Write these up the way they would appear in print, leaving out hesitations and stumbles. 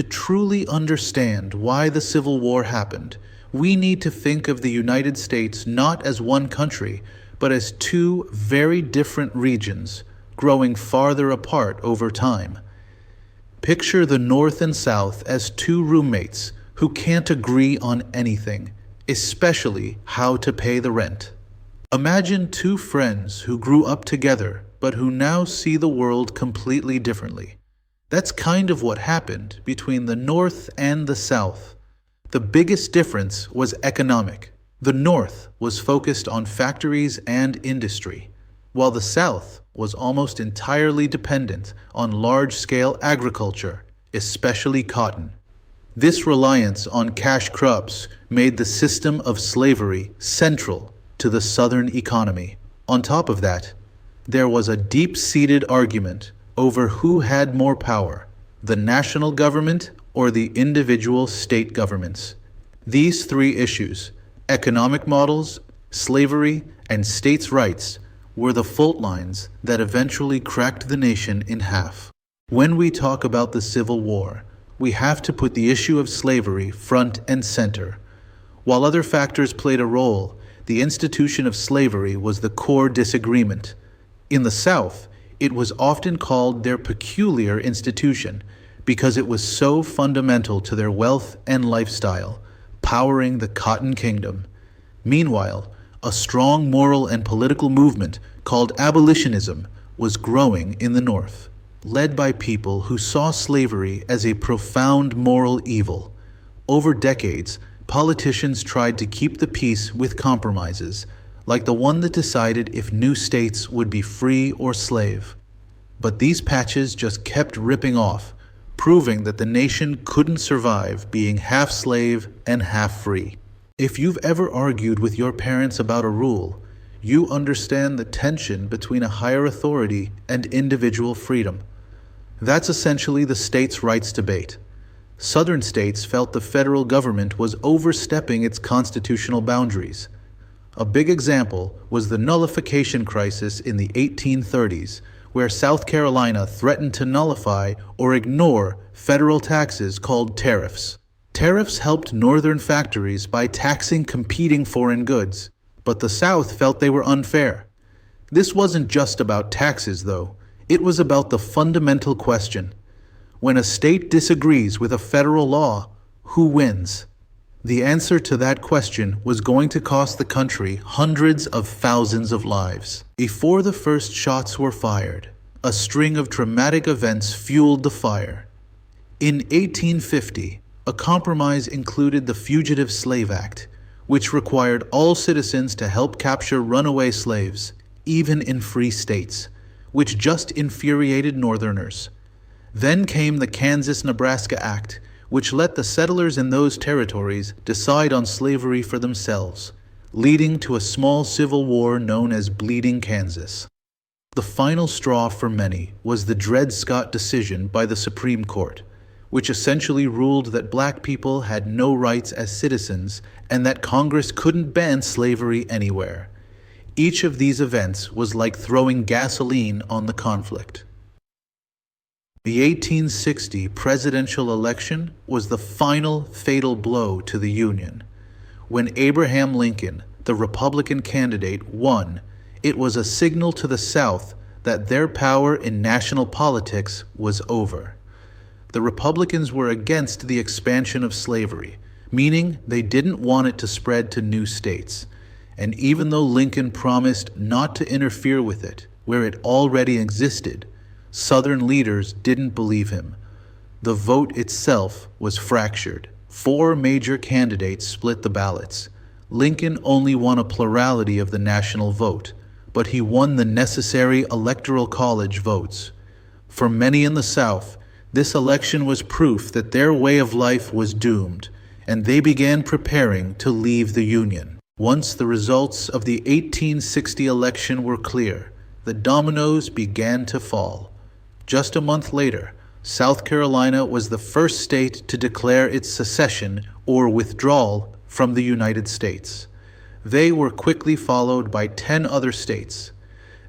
To truly understand why the Civil War happened, we need to think of the United States not as one country, but as two very different regions, growing farther apart over time. Picture the North and South as two roommates who can't agree on anything, especially how to pay the rent. Imagine two friends who grew up together, but who now see the world completely differently. That's kind of what happened between the North and the South. The biggest difference was economic. The North was focused on factories and industry, while the South was almost entirely dependent on large-scale agriculture, especially cotton. This reliance on cash crops made the system of slavery central to the Southern economy. On top of that, there was a deep-seated argument over who had more power, the national government or the individual state governments. These three issues, economic models, slavery, and states' rights, were the fault lines that eventually cracked the nation in half. When we talk about the Civil War, we have to put the issue of slavery front and center. While other factors played a role, the institution of slavery was the core disagreement. In the South, it was often called their peculiar institution because it was so fundamental to their wealth and lifestyle, powering the Cotton Kingdom. Meanwhile, a strong moral and political movement called abolitionism was growing in the North, led by people who saw slavery as a profound moral evil. Over decades, politicians tried to keep the peace with compromises, like the one that decided if new states would be free or slave. But these patches just kept ripping off, proving that the nation couldn't survive being half slave and half free. If you've ever argued with your parents about a rule, you understand the tension between a higher authority and individual freedom. That's essentially the states' rights debate. Southern states felt the federal government was overstepping its constitutional boundaries. A big example was the nullification crisis in the 1830s, where South Carolina threatened to nullify or ignore federal taxes called tariffs. Tariffs helped northern factories by taxing competing foreign goods, but the South felt they were unfair. This wasn't just about taxes, though. It was about the fundamental question: when a state disagrees with a federal law, who wins? The answer to that question was going to cost the country hundreds of thousands of lives. Before the first shots were fired, a string of traumatic events fueled the fire. In 1850, a compromise included the Fugitive Slave Act, which required all citizens to help capture runaway slaves, even in free states, which just infuriated Northerners. Then came the Kansas-Nebraska Act, which let the settlers in those territories decide on slavery for themselves, leading to a small civil war known as Bleeding Kansas. The final straw for many was the Dred Scott decision by the Supreme Court, which essentially ruled that black people had no rights as citizens and that Congress couldn't ban slavery anywhere. Each of these events was like throwing gasoline on the conflict. The 1860 presidential election was the final fatal blow to the Union. When Abraham Lincoln, the Republican candidate, won, it was a signal to the South that their power in national politics was over. The Republicans were against the expansion of slavery, meaning they didn't want it to spread to new states. And even though Lincoln promised not to interfere with it where it already existed, Southern leaders didn't believe him. The vote itself was fractured. 4 major candidates split the ballots. Lincoln only won a plurality of the national vote, but he won the necessary electoral college votes. For many in the South, this election was proof that their way of life was doomed, and they began preparing to leave the Union. Once the results of the 1860 election were clear, the dominoes began to fall. Just a month later, South Carolina was the first state to declare its secession or withdrawal from the United States. They were quickly followed by 10 other states.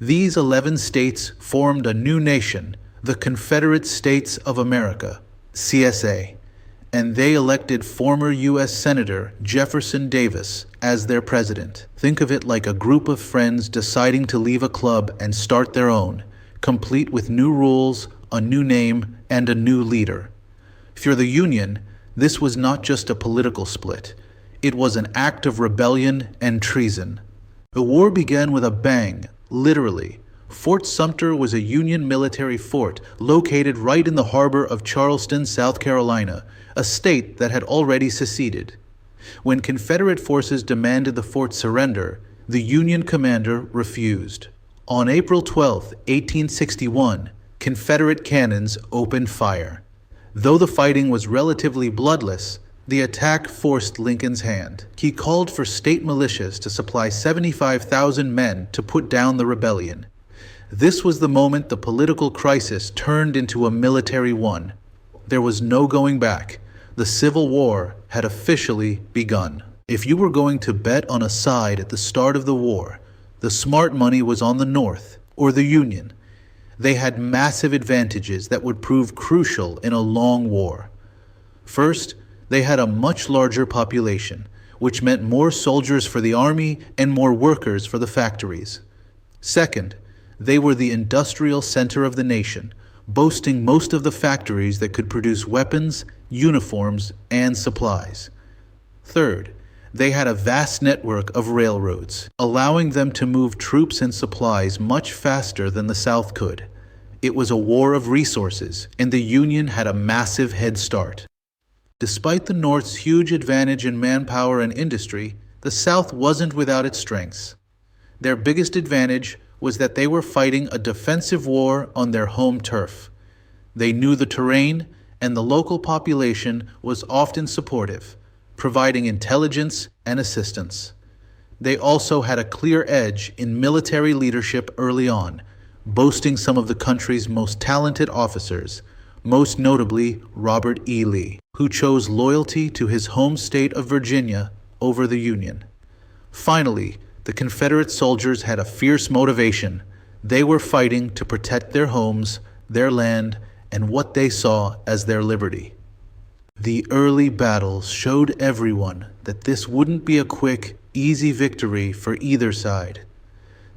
These 11 states formed a new nation, the Confederate States of America, CSA. and they elected former U.S. Senator Jefferson Davis as their president. Think of it like a group of friends deciding to leave a club and start their own, complete with new rules, a new name, and a new leader. For the Union, this was not just a political split. It was an act of rebellion and treason. The war began with a bang, literally. Fort Sumter was a Union military fort located right in the harbor of Charleston, South Carolina, a state that had already seceded. When Confederate forces demanded the fort surrender, the Union commander refused. On April 12, 1861, Confederate cannons opened fire. Though the fighting was relatively bloodless, the attack forced Lincoln's hand. He called for state militias to supply 75,000 men to put down the rebellion. This was the moment the political crisis turned into a military one. There was no going back. The Civil War had officially begun. If you were going to bet on a side at the start of the war, the smart money was on the North, or the Union. They had massive advantages that would prove crucial in a long war. First, they had a much larger population, which meant more soldiers for the army and more workers for the factories. Second, they were the industrial center of the nation, boasting most of the factories that could produce weapons, uniforms, and supplies. Third, they had a vast network of railroads, allowing them to move troops and supplies much faster than the South could. It was a war of resources, and the Union had a massive head start. Despite the North's huge advantage in manpower and industry, the South wasn't without its strengths. Their biggest advantage was that they were fighting a defensive war on their home turf. They knew the terrain, and the local population was often supportive, providing intelligence and assistance. They also had a clear edge in military leadership early on, boasting some of the country's most talented officers, most notably Robert E. Lee, who chose loyalty to his home state of Virginia over the Union. Finally, the Confederate soldiers had a fierce motivation. They were fighting to protect their homes, their land, and what they saw as their liberty. The early battles showed everyone that this wouldn't be a quick, easy victory for either side.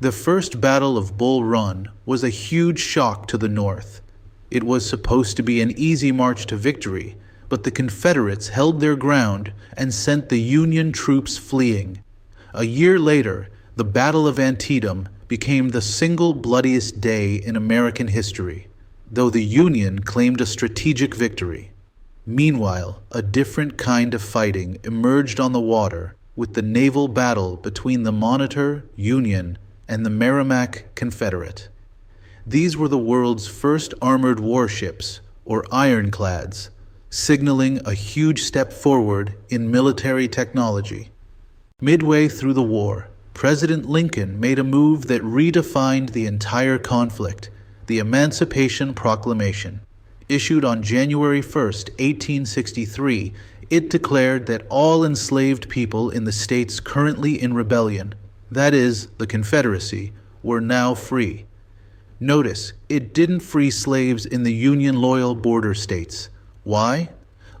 The first Battle of Bull Run was a huge shock to the North. It was supposed to be an easy march to victory, but the Confederates held their ground and sent the Union troops fleeing. A year later, the Battle of Antietam became the single bloodiest day in American history, though the Union claimed a strategic victory. Meanwhile, a different kind of fighting emerged on the water with the naval battle between the Monitor, Union, and the Merrimac, Confederate. These were the world's first armored warships, or ironclads, signaling a huge step forward in military technology. Midway through the war, President Lincoln made a move that redefined the entire conflict, the Emancipation Proclamation. Issued on January 1, 1863, it declared that all enslaved people in the states currently in rebellion, that is, the Confederacy, were now free. Notice, it didn't free slaves in the Union-loyal border states. Why?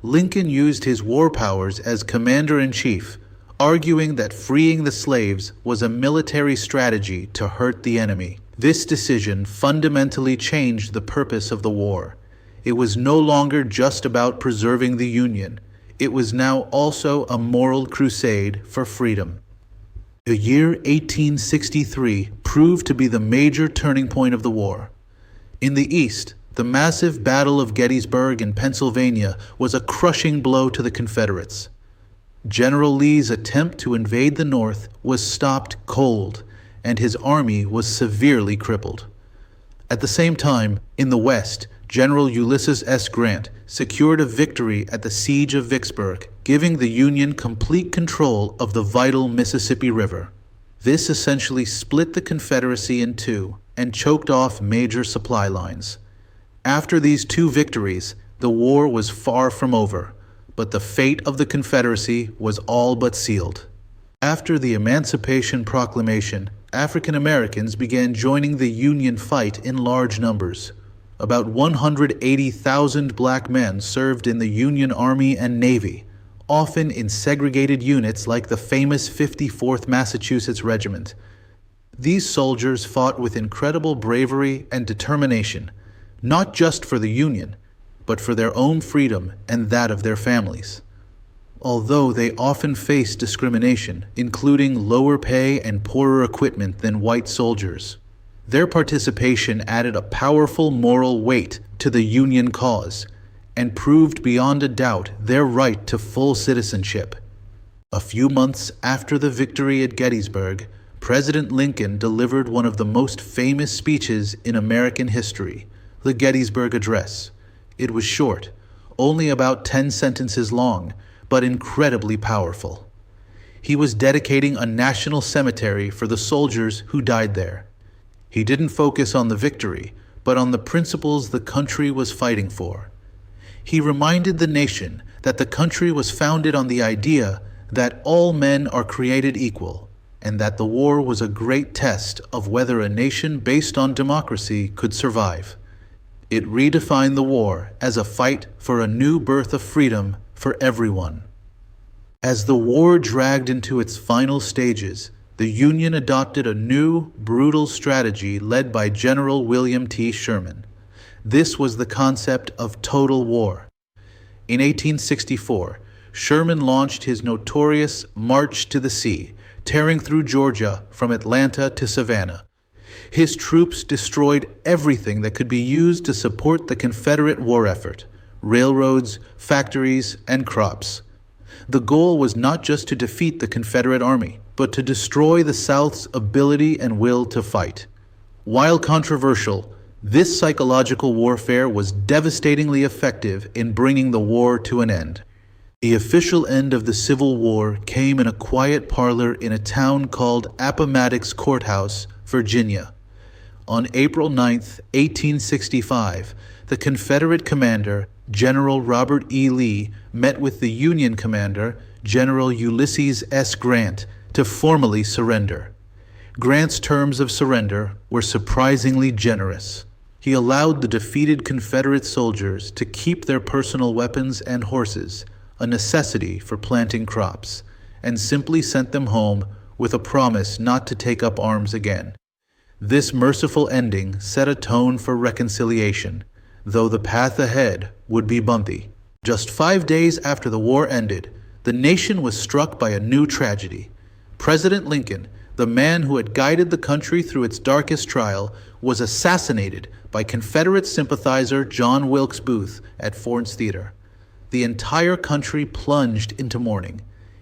Lincoln used his war powers as commander-in-chief, arguing that freeing the slaves was a military strategy to hurt the enemy. This decision fundamentally changed the purpose of the war. It was no longer just about preserving the Union. It was now also a moral crusade for freedom. The year 1863 proved to be the major turning point of the war. In the East, the massive Battle of Gettysburg in Pennsylvania was a crushing blow to the Confederates. General Lee's attempt to invade the North was stopped cold, and his army was severely crippled. At the same time, in the West, General Ulysses S. Grant secured a victory at the Siege of Vicksburg, giving the Union complete control of the vital Mississippi River. This essentially split the Confederacy in two and choked off major supply lines. After these two victories, the war was far from over, but the fate of the Confederacy was all but sealed. After the Emancipation Proclamation, African Americans began joining the Union fight in large numbers. About 180,000 black men served in the Union Army and Navy, often in segregated units like the famous 54th Massachusetts Regiment. These soldiers fought with incredible bravery and determination, not just for the Union, but for their own freedom and that of their families. Although they often faced discrimination, including lower pay and poorer equipment than white soldiers, their participation added a powerful moral weight to the Union cause and proved beyond a doubt their right to full citizenship. A few months after the victory at Gettysburg, President Lincoln delivered one of the most famous speeches in American history, the Gettysburg Address. It was short, only about 10 sentences long, but incredibly powerful. He was dedicating a national cemetery for the soldiers who died there. He didn't focus on the victory, but on the principles the country was fighting for. He reminded the nation that the country was founded on the idea that all men are created equal, and that the war was a great test of whether a nation based on democracy could survive. It redefined the war as a fight for a new birth of freedom for everyone. As the war dragged into its final stages, the Union adopted a new, brutal strategy led by General William T. Sherman. This was the concept of total war. In 1864, Sherman launched his notorious March to the Sea, tearing through Georgia from Atlanta to Savannah. His troops destroyed everything that could be used to support the Confederate war effort: railroads, factories, and crops. The goal was not just to defeat the Confederate Army, but to destroy the South's ability and will to fight. While controversial, this psychological warfare was devastatingly effective in bringing the war to an end. The official end of the Civil War came in a quiet parlor in a town called Appomattox Courthouse, Virginia. On April 9, 1865, the Confederate commander, General Robert E. Lee, met with the Union commander, General Ulysses S. Grant, to formally surrender. Grant's terms of surrender were surprisingly generous. He allowed the defeated Confederate soldiers to keep their personal weapons and horses, a necessity for planting crops, and simply sent them home with a promise not to take up arms again. This merciful ending set a tone for reconciliation, though the path ahead would be bumpy. Just 5 days after the war ended, the nation was struck by a new tragedy. President Lincoln, the man who had guided the country through its darkest trial, was assassinated by Confederate sympathizer John Wilkes Booth at Ford's Theater. The entire country plunged into mourning.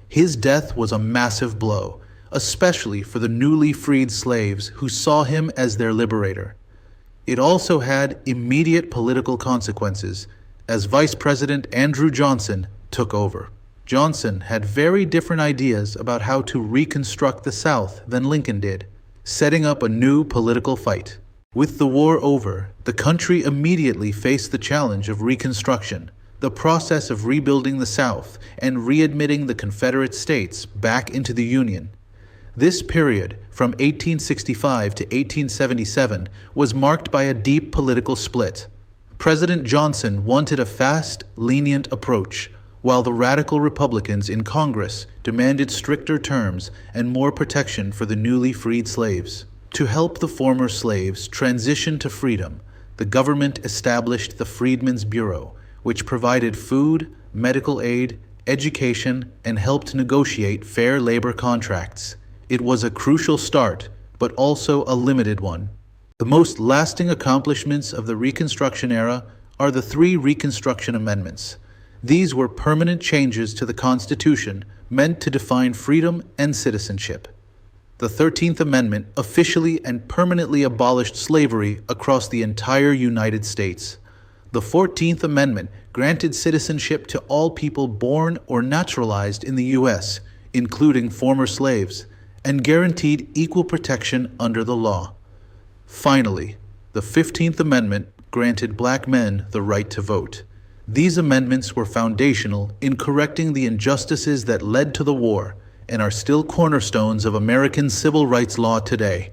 His death was a massive blow, especially for the newly freed slaves who saw him as their liberator. It also had immediate political consequences, as Vice President Andrew Johnson took over. Johnson had very different ideas about how to reconstruct the South than Lincoln did, setting up a new political fight. With the war over, the country immediately faced the challenge of Reconstruction, the process of rebuilding the South and readmitting the Confederate States back into the Union. This period, from 1865 to 1877, was marked by a deep political split. President Johnson wanted a fast, lenient approach, while the radical Republicans in Congress demanded stricter terms and more protection for the newly freed slaves. To help the former slaves transition to freedom, the government established the Freedmen's Bureau, which provided food, medical aid, education, and helped negotiate fair labor contracts. It was a crucial start, but also a limited one. The most lasting accomplishments of the Reconstruction era are the 3 Reconstruction Amendments. These were permanent changes to the Constitution meant to define freedom and citizenship. The 13th Amendment officially and permanently abolished slavery across the entire United States. The 14th Amendment granted citizenship to all people born or naturalized in the U.S., including former slaves, and guaranteed equal protection under the law. Finally, the 15th Amendment granted black men the right to vote. These amendments were foundational in correcting the injustices that led to the war and are still cornerstones of American civil rights law today.